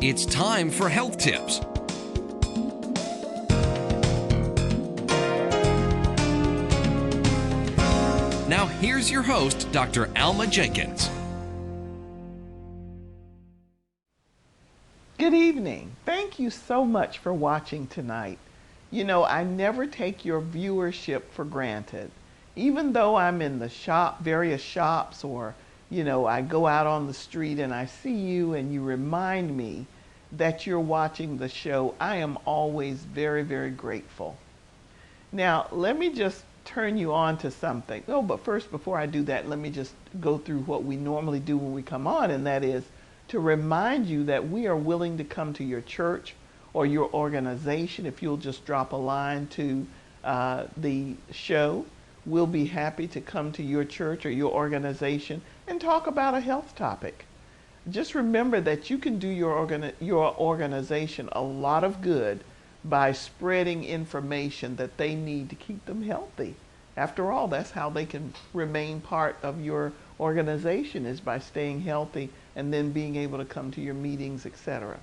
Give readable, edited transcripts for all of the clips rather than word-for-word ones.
It's time for health tips. Now here's your host, Dr. Alma Jenkins. Good evening. Thank you so much for watching tonight. You know, I never take your viewership for granted. Even though I'm in the various shops, or, I go out on the street and I see you and you remind me that you're watching the show, I am always very, very grateful. Now, let me just turn you on to something. Oh, but first, before I do that, let me just go through what we normally do when we come on, and that is to remind you that we are willing to come to your church or your organization. If you'll just drop a line to the show, we'll be happy to come to your church or your organization and talk about a health topic. Just remember that you can do your organization a lot of good by spreading information that they need to keep them healthy. After all, that's how they can remain part of your organization, is by staying healthy and then being able to come to your meetings, etc.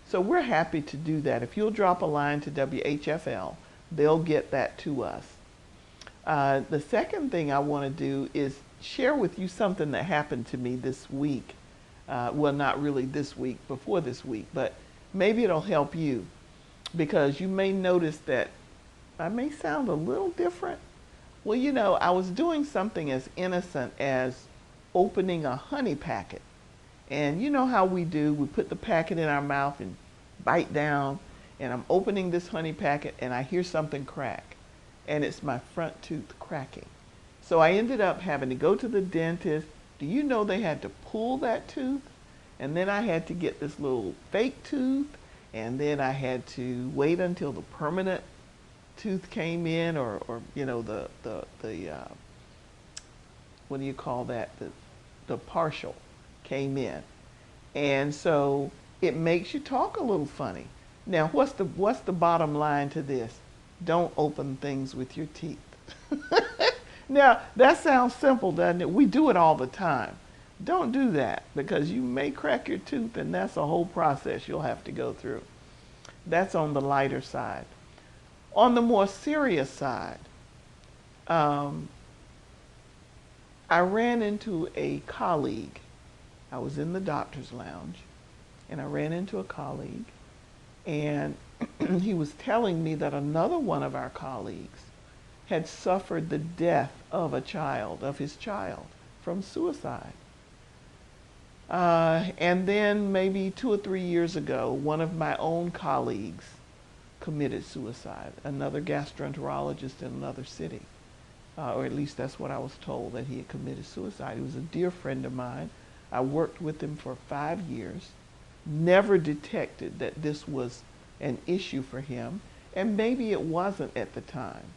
So we're happy to do that. If you'll drop a line to WHFL, they'll get that to us. The second thing I want to do is share with you something that happened to me this week. Well, not really this week, before this week, but maybe it'll help you, because you may notice that I may sound a little different. Well, I was doing something as innocent as opening a honey packet. And you know how we do, we put the packet in our mouth and bite down, and I'm opening this honey packet and I hear something crack, and it's my front tooth cracking. So I ended up having to go to the dentist. Do you know they had to pull that tooth? And then I had to get this little fake tooth, and then I had to wait until the permanent tooth came in, or the what do you call that? The partial came in. And so it makes you talk a little funny. Now, what's the bottom line to this? Don't open things with your teeth. Now, that sounds simple, doesn't it? We do it all the time. Don't do that, because you may crack your tooth, and that's a whole process you'll have to go through. That's on the lighter side. On the more serious side, I ran into a colleague. I was in the doctor's lounge, and I ran into a colleague, and he was telling me that another one of our colleagues had suffered the death of his child, from suicide. And then maybe 2 or 3 years ago, one of my own colleagues committed suicide, another gastroenterologist in another city. Or at least that's what I was told, that he had committed suicide. He was a dear friend of mine. I worked with him for 5 years, never detected that this was an issue for him, and maybe it wasn't at the time.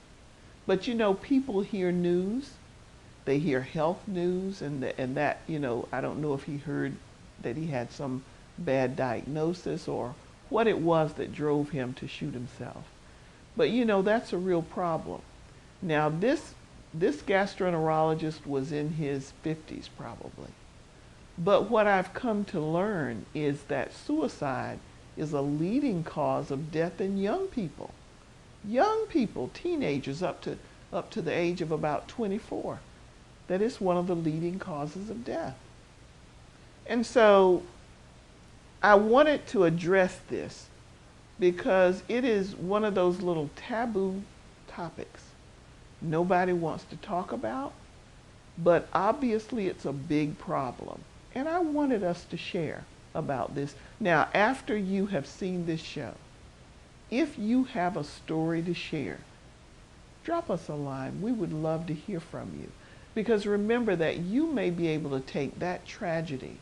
But people hear news, they hear health news, and that, I don't know if he heard that he had some bad diagnosis or what it was that drove him to shoot himself. But that's a real problem. Now, this gastroenterologist was in his 50s probably. But what I've come to learn is that suicide is a leading cause of death in young people. Young people, teenagers up to the age of about 24. That is one of the leading causes of death. And so I wanted to address this because it is one of those little taboo topics nobody wants to talk about, but obviously it's a big problem. And I wanted us to share about this. Now, after you have seen this show, if you have a story to share, drop us a line. We would love to hear from you. Because remember that you may be able to take that tragedy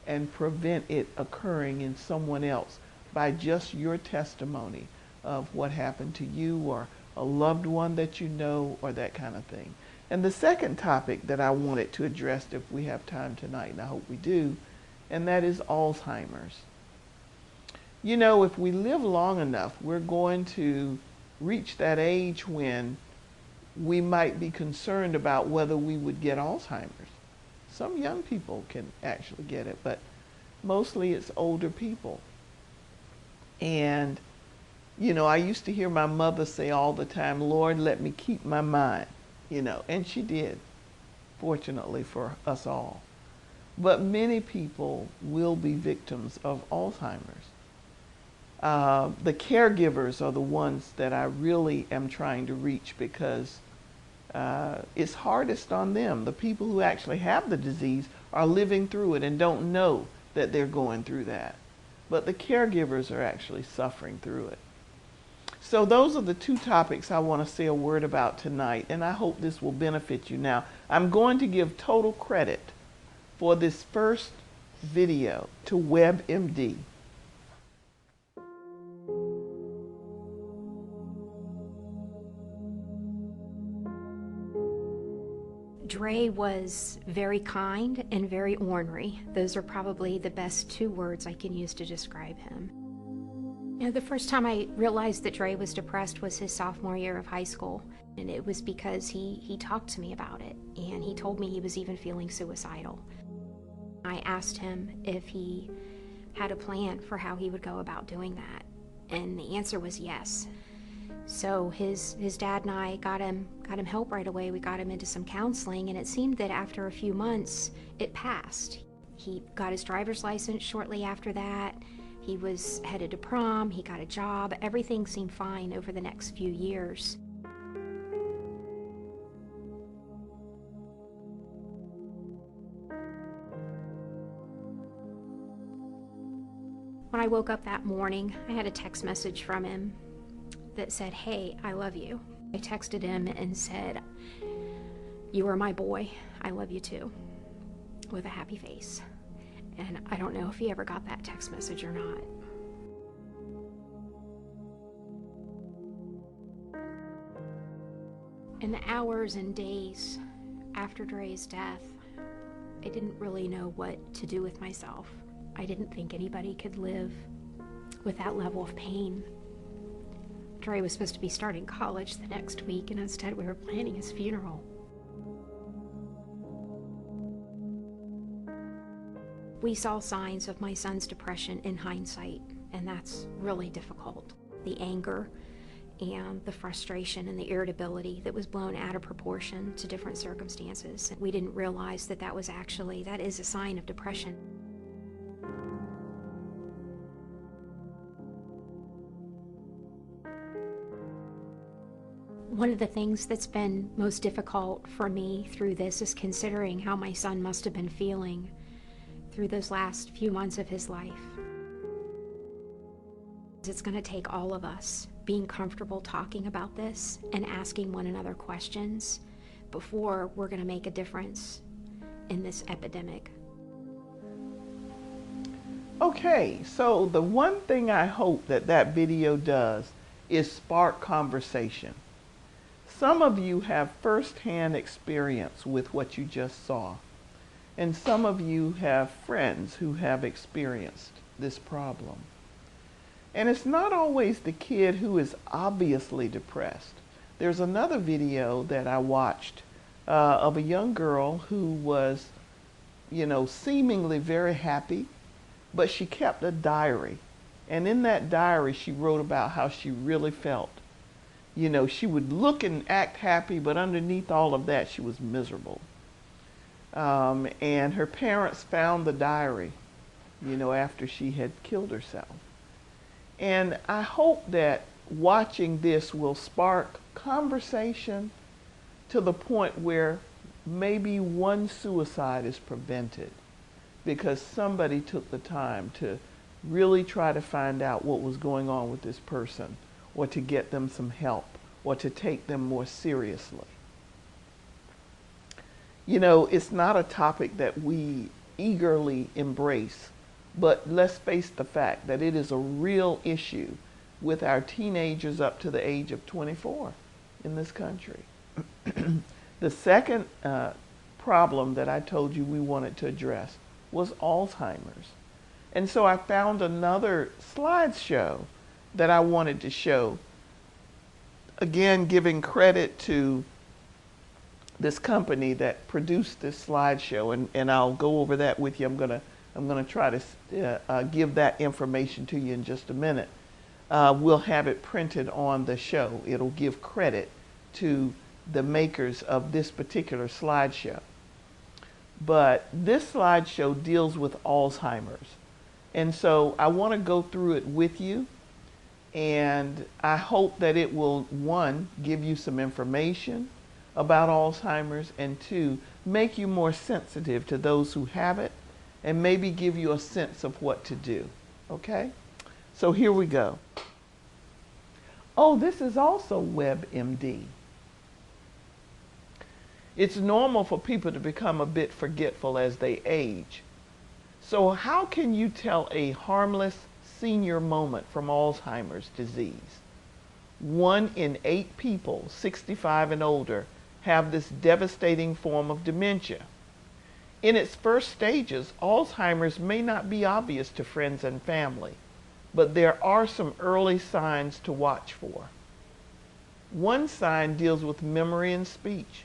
and prevent it occurring in someone else by just your testimony of what happened to you or a loved one that you know, or that kind of thing. And the second topic that I wanted to address, if we have time tonight, and I hope we do, and that is Alzheimer's. If we live long enough, we're going to reach that age when we might be concerned about whether we would get Alzheimer's. Some young people can actually get it, but mostly it's older people. And, you know, I used to hear my mother say all the time, Lord, let me keep my mind, you know, and she did, fortunately for us all. But many people will be victims of Alzheimer's. The caregivers are the ones that I really am trying to reach, because it's hardest on them. The people who actually have the disease are living through it and don't know that they're going through that. But the caregivers are actually suffering through it. So those are the two topics I want to say a word about tonight, and I hope this will benefit you. Now, I'm going to give total credit for this first video to WebMD. Dre was very kind and very ornery. Those are probably the best two words I can use to describe him. You know, the first time I realized that Dre was depressed was his sophomore year of high school, and it was because he talked to me about it, and he told me he was even feeling suicidal. I asked him if he had a plan for how he would go about doing that, and the answer was yes. So his dad and I got him help right away. We got him into some counseling, and it seemed that after a few months, it passed. He got his driver's license shortly after that. He was headed to prom, he got a job. Everything seemed fine over the next few years. When I woke up that morning, I had a text message from him that said, "Hey, I love you." I texted him and said, "You are my boy. I love you too," with a happy face. And I don't know if he ever got that text message or not. In the hours and days after Dre's death, I didn't really know what to do with myself. I didn't think anybody could live with that level of pain. Dre was supposed to be starting college the next week, and instead we were planning his funeral. We saw signs of my son's depression in hindsight, and that's really difficult. The anger and the frustration and the irritability that was blown out of proportion to different circumstances. We didn't realize that that is a sign of depression. One of the things that's been most difficult for me through this is considering how my son must have been feeling through those last few months of his life. It's going to take all of us being comfortable talking about this and asking one another questions before we're going to make a difference in this epidemic. Okay, so the one thing I hope that video does is spark conversation. Some of you have firsthand experience with what you just saw, and some of you have friends who have experienced this problem. And it's not always the kid who is obviously depressed. There's another video that I watched of a young girl who was, seemingly very happy, but she kept a diary. And in that diary, she wrote about how she really felt. She would look and act happy, but underneath all of that, she was miserable. And her parents found the diary, after she had killed herself. And I hope that watching this will spark conversation to the point where maybe one suicide is prevented because somebody took the time to really try to find out what was going on with this person, or to get them some help, or to take them more seriously. It's not a topic that we eagerly embrace, but let's face the fact that it is a real issue with our teenagers up to the age of 24 in this country. The second problem that I told you we wanted to address was Alzheimer's. And so I found another slideshow that I wanted to show, again giving credit to this company that produced this slideshow, and I'll go over that with you. I'm gonna try to give that information to you in just a minute. we'll have it printed on the show. It'll give credit to the makers of this particular slideshow. But this slideshow deals with Alzheimer's. And so I want to go through it with you. And I hope that it will, one, give you some information about Alzheimer's, and two, make you more sensitive to those who have it, and maybe give you a sense of what to do. Okay? So here we go. Oh, this is also WebMD. It's normal for people to become a bit forgetful as they age. So how can you tell a harmless senior moment from Alzheimer's disease? 1 in 8 people, 65 and older, have this devastating form of dementia. In its first stages, Alzheimer's may not be obvious to friends and family, but there are some early signs to watch for. One sign deals with memory and speech.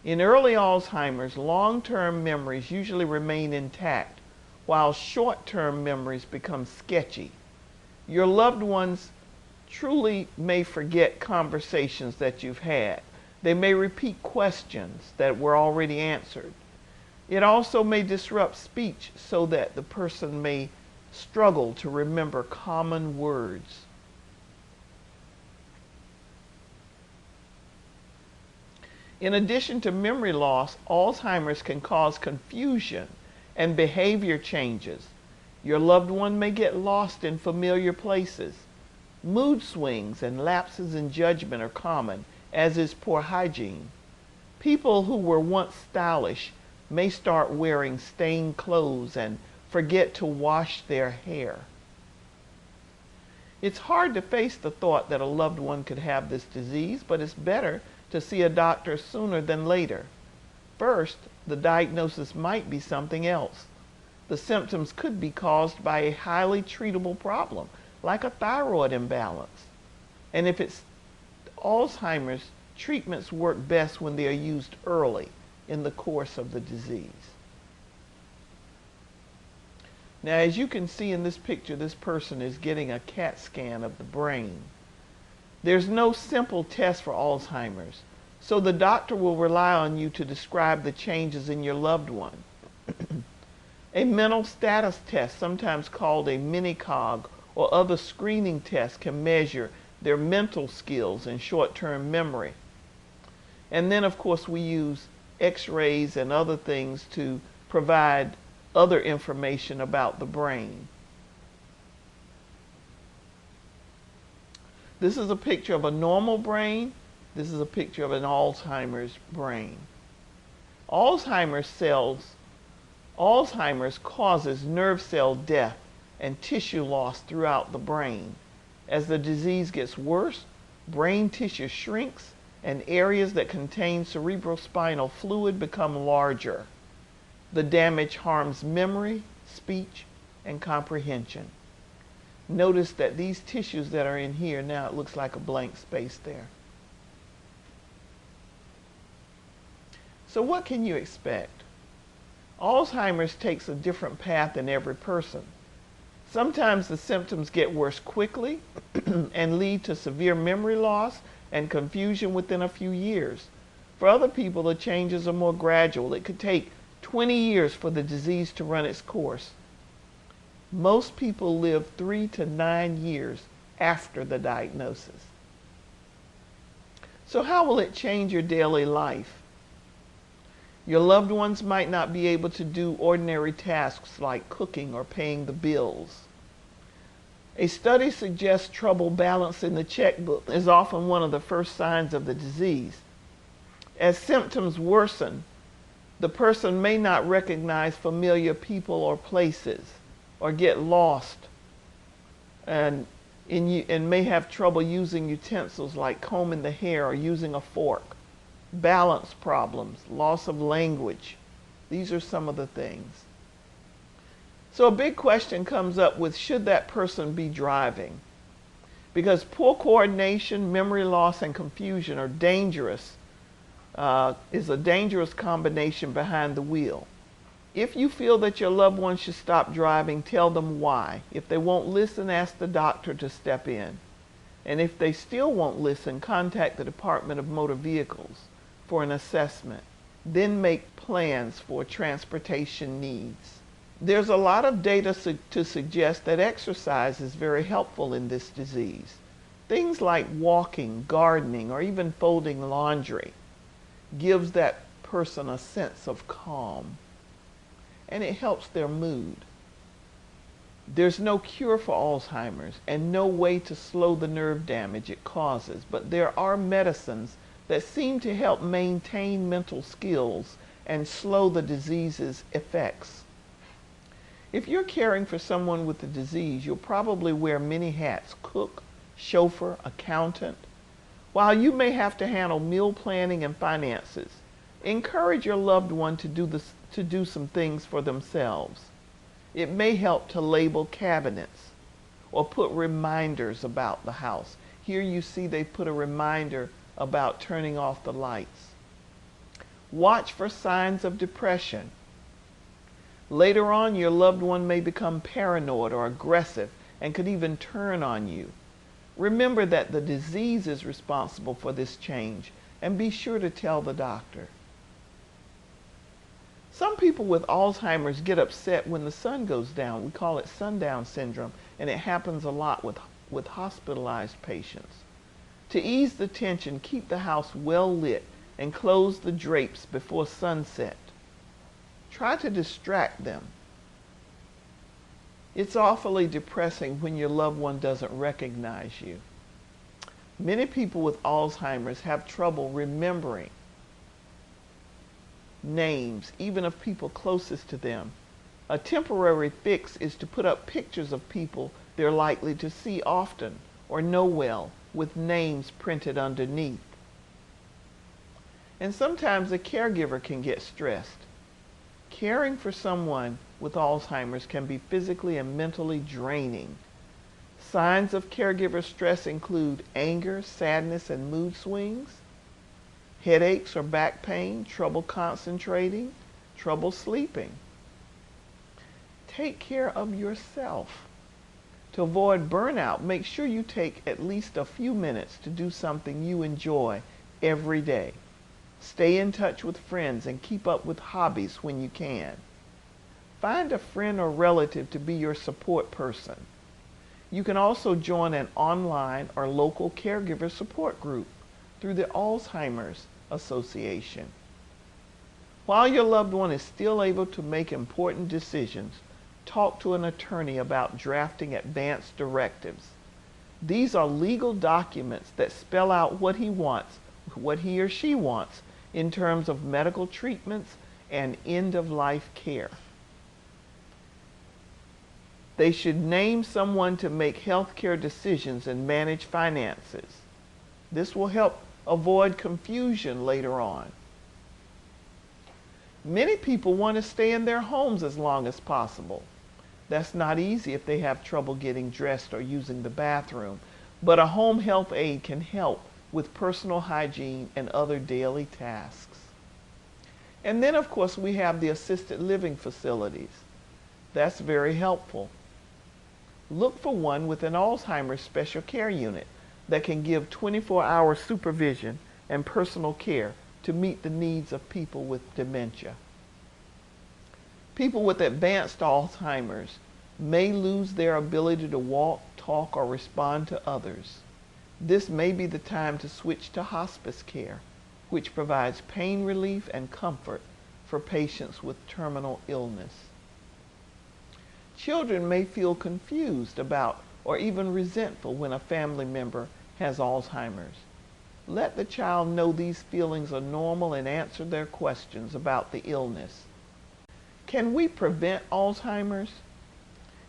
In early Alzheimer's, long-term memories usually remain intact, while short-term memories become sketchy. Your loved ones truly may forget conversations that you've had. They may repeat questions that were already answered. It also may disrupt speech so that the person may struggle to remember common words. In addition to memory loss, Alzheimer's can cause confusion and behavior changes. Your loved one may get lost in familiar places. Mood swings and lapses in judgment are common, as is poor hygiene. People who were once stylish may start wearing stained clothes and forget to wash their hair. It's hard to face the thought that a loved one could have this disease, but it's better to see a doctor sooner than later. First, the diagnosis might be something else. The symptoms could be caused by a highly treatable problem, like a thyroid imbalance. And if it's Alzheimer's, treatments work best when they are used early in the course of the disease. Now, as you can see in this picture, this person is getting a CAT scan of the brain. There's no simple test for Alzheimer's, so the doctor will rely on you to describe the changes in your loved one. A mental status test, sometimes called a mini-cog, or other screening tests, can measure their mental skills and short-term memory. And then, of course, we use X-rays and other things to provide other information about the brain. This is a picture of a normal brain. This is a picture of an Alzheimer's brain. Alzheimer's causes nerve cell death and tissue loss throughout the brain. As the disease gets worse, brain tissue shrinks and areas that contain cerebrospinal fluid become larger. The damage harms memory, speech, and comprehension. Notice that these tissues that are in here, now it looks like a blank space there. So what can you expect? Alzheimer's takes a different path in every person. Sometimes the symptoms get worse quickly and lead to severe memory loss and confusion within a few years. For other people, the changes are more gradual. It could take 20 years for the disease to run its course. Most people live 3 to 9 years after the diagnosis. So how will it change your daily life? Your loved ones might not be able to do ordinary tasks like cooking or paying the bills. A study suggests trouble balancing the checkbook is often one of the first signs of the disease. As symptoms worsen, the person may not recognize familiar people or places, or get lost, and may have trouble using utensils like combing the hair or using a fork. Balance problems, loss of language. These are some of the things. So a big question comes up with, should that person be driving? Because poor coordination, memory loss, and confusion are dangerous, is a dangerous combination behind the wheel. If you feel that your loved one should stop driving, tell them why. If they won't listen, ask the doctor to step in. And if they still won't listen, contact the Department of Motor Vehicles for an assessment. Then make plans for transportation needs. There's a lot of data to suggest that exercise is very helpful in this disease. Things like walking, gardening, or even folding laundry gives that person a sense of calm, and it helps their mood. There's no cure for Alzheimer's and no way to slow the nerve damage it causes, but there are medicines that seem to help maintain mental skills and slow the disease's effects. If you're caring for someone with the disease, you'll probably wear many hats: cook, chauffeur, accountant. While you may have to handle meal planning and finances, encourage your loved one to do some things for themselves. It may help to label cabinets or put reminders about the house. Here you see they put a reminder about turning off the lights. Watch for signs of depression. Later on, your loved one may become paranoid or aggressive and could even turn on you. Remember that the disease is responsible for this change, and be sure to tell the doctor. Some people with Alzheimer's get upset when the sun goes down. We call it sundown syndrome, and it happens a lot with hospitalized patients. To ease the tension, keep the house well lit and close the drapes before sunset. Try to distract them. It's awfully depressing when your loved one doesn't recognize you. Many people with Alzheimer's have trouble remembering names, even of people closest to them. A temporary fix is to put up pictures of people they're likely to see often or know well, with names printed underneath. And sometimes a caregiver can get stressed. Caring for someone with Alzheimer's can be physically and mentally draining. Signs of caregiver stress include anger, sadness, and mood swings, headaches or back pain, trouble concentrating, trouble sleeping. Take care of yourself. To avoid burnout, make sure you take at least a few minutes to do something you enjoy every day. Stay in touch with friends and keep up with hobbies when you can. Find a friend or relative to be your support person. You can also join an online or local caregiver support group through the Alzheimer's Association. While your loved one is still able to make important decisions, talk to an attorney about drafting advance directives. These are legal documents that spell out what he or she wants in terms of medical treatments and end-of-life care. They should name someone to make healthcare decisions and manage finances. This will help avoid confusion later on. Many people want to stay in their homes as long as possible. That's not easy if they have trouble getting dressed or using the bathroom, but a home health aide can help with personal hygiene and other daily tasks. And then, of course, we have the assisted living facilities. That's very helpful. Look for one with an Alzheimer's special care unit that can give 24-hour supervision and personal care to meet the needs of people with dementia. People with advanced Alzheimer's may lose their ability to walk, talk, or respond to others. This may be the time to switch to hospice care, which provides pain relief and comfort for patients with terminal illness. Children may feel confused about or even resentful when a family member has Alzheimer's. Let the child know these feelings are normal and answer their questions about the illness. Can we prevent Alzheimer's?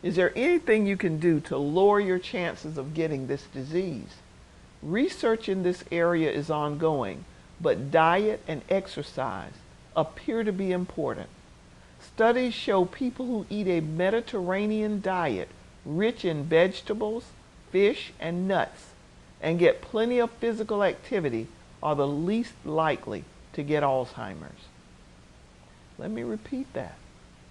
Is there anything you can do to lower your chances of getting this disease? Research in this area is ongoing, but diet and exercise appear to be important. Studies show people who eat a Mediterranean diet rich in vegetables, fish, and nuts, and get plenty of physical activity are the least likely to get Alzheimer's. Let me repeat that.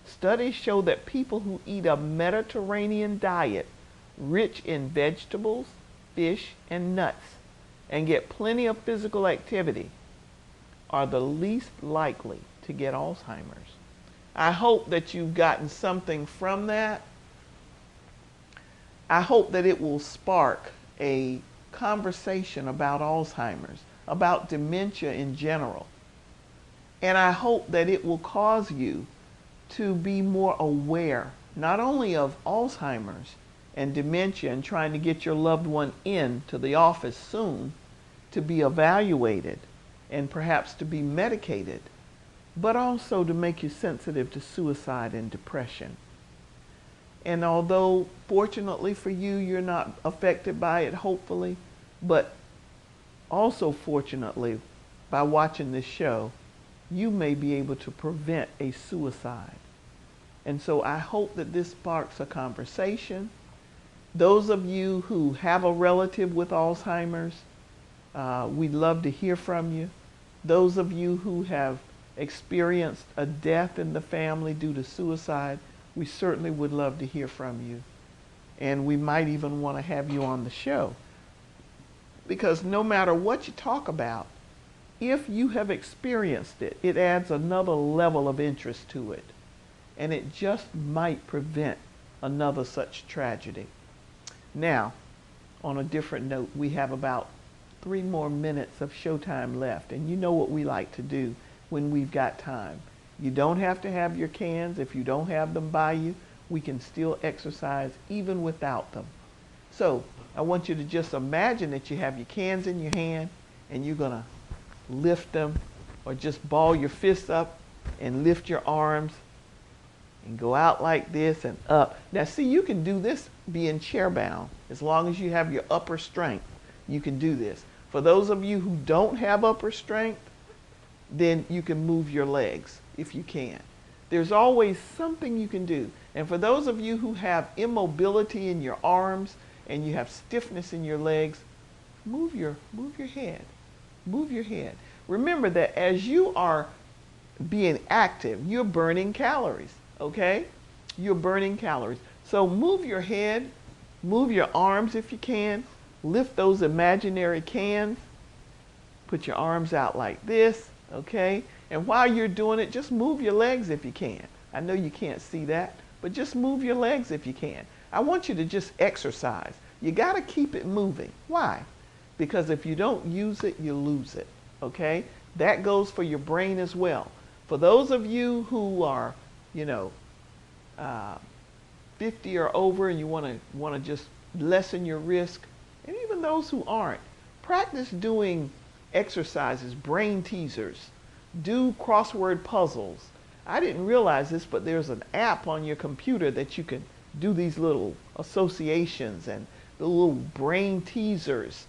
Studies show that people who eat a Mediterranean diet rich in vegetables, fish, and nuts, and get plenty of physical activity are the least likely to get Alzheimer's. I hope that you've gotten something from that. I hope that it will spark a conversation about Alzheimer's, about dementia in general. And I hope that it will cause you to be more aware, not only of Alzheimer's and dementia and trying to get your loved one in to the office soon to be evaluated and perhaps to be medicated, but also to make you sensitive to suicide and depression. And although fortunately for you, you're not affected by it, hopefully, but also fortunately, by watching this show, you may be able to prevent a suicide. And so I hope that this sparks a conversation. Those of you who have a relative with Alzheimer's, we'd love to hear from you. Those of you who have experienced a death in the family due to suicide, we certainly would love to hear from you. And we might even want to have you on the show. Because no matter what you talk about, if you have experienced it, it adds another level of interest to it. And it just might prevent another such tragedy. Now, on a different note, we have about 3 more minutes of showtime left. And you know what we like to do when we've got time. You don't have to have your cans. If you don't have them by you, we can still exercise even without them. So I want you to just imagine that you have your cans in your hand and you're going to lift them, or just ball your fists up and lift your arms and go out like this and up. Now see, you can do this being chair bound. As long as you have your upper strength, you can do this. For those of you who don't have upper strength, then you can move your legs if you can. There's always something you can do. And for those of you who have immobility in your arms and you have stiffness in your legs, move your head. Move your head. Remember that as you are being active, you're burning calories, okay? You're burning calories. So move your head, move your arms if you can, lift those imaginary cans, put your arms out like this, okay? And while you're doing it, just move your legs if you can. I know you can't see that, but just move your legs if you can. I want you to just exercise. You got to keep it moving. Why? Because if you don't use it, you lose it, okay? That goes for your brain as well. For those of you who are, 50 or over and you want to just lessen your risk, and even those who aren't, practice doing exercises, brain teasers, do crossword puzzles. I didn't realize this, but there's an app on your computer that you can do these little associations and the little brain teasers.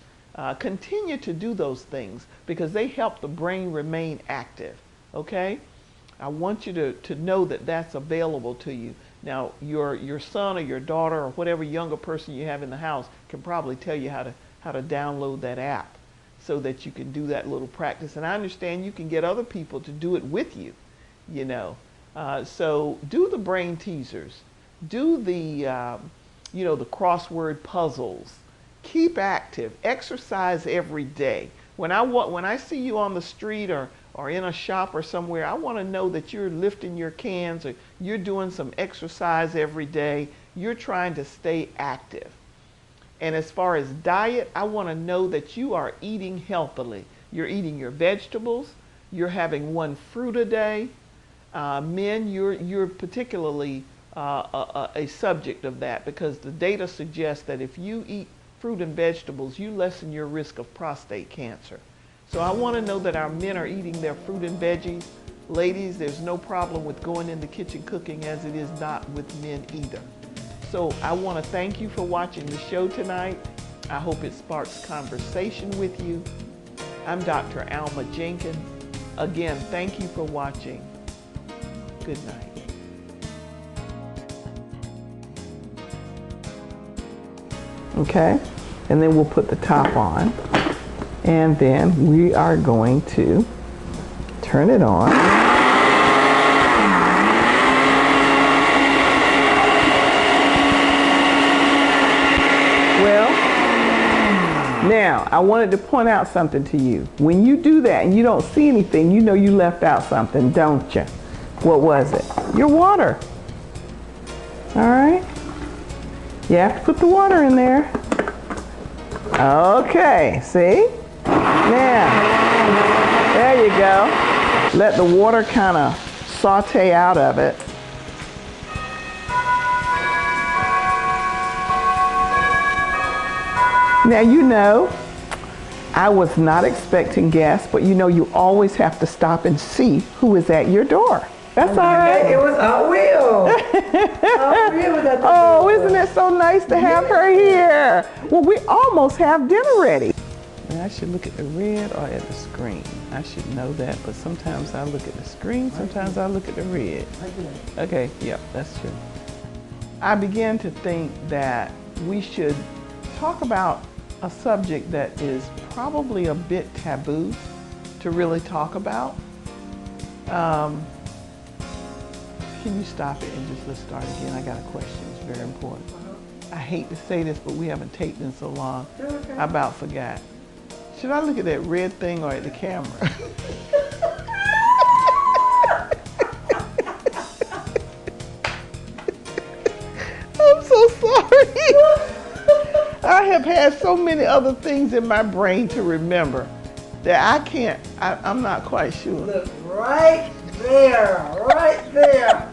Continue to do those things because they help the brain remain active, okay? I want you to know that that's available to you. Now, your son or your daughter or whatever younger person you have in the house can probably tell you how to download that app so that you can do that little practice. And I understand you can get other people to do it with you, So do the brain teasers. Do the, the crossword puzzles. Keep active. Exercise every day. When I see you on the street or in a shop or somewhere, I want to know that you're lifting your cans or you're doing some exercise every day. You're trying to stay active. And as far as diet, I want to know that you are eating healthily. You're eating your vegetables. You're having 1 fruit a day. Men, you're particularly a subject of that because the data suggests that if you eat fruit and vegetables, you lessen your risk of prostate cancer. So I want to know that our men are eating their fruit and veggies. Ladies, there's no problem with going in the kitchen cooking, as it is not with men either. So I want to thank you for watching the show tonight. I hope it sparks conversation with you. I'm Dr. Alma Jenkins. Again, thank you for watching. Good night. Okay, and then we'll put the top on, and then we are going to turn it on. Now, I wanted to point out something to you. When you do that and you don't see anything, you know you left out something, don't you? What was it? Your water. All right? You have to put the water in there. Okay, see? Now, there you go. Let the water kind of saute out of it. Now, you know, I was not expecting guests, but you know you always have to stop and see who is at your door. That's all right. It was Aunt Will. Aunt Will was at the Oh, door. isn't it so nice to have her here? Well, we almost have dinner ready. I should look at the red or at the screen. I should know that, but sometimes I look at the screen, sometimes I look at the red. Okay, yeah, that's true. I began to think that we should talk about a subject that is probably a bit taboo to really talk about. Can you stop it and just let's start again? I got a question, it's very important. I hate to say this, but we haven't taped in so long. I about forgot. Should I look at that red thing or at the camera? I'm so sorry. I have had so many other things in my brain to remember that I'm not quite sure. Look right there, right there.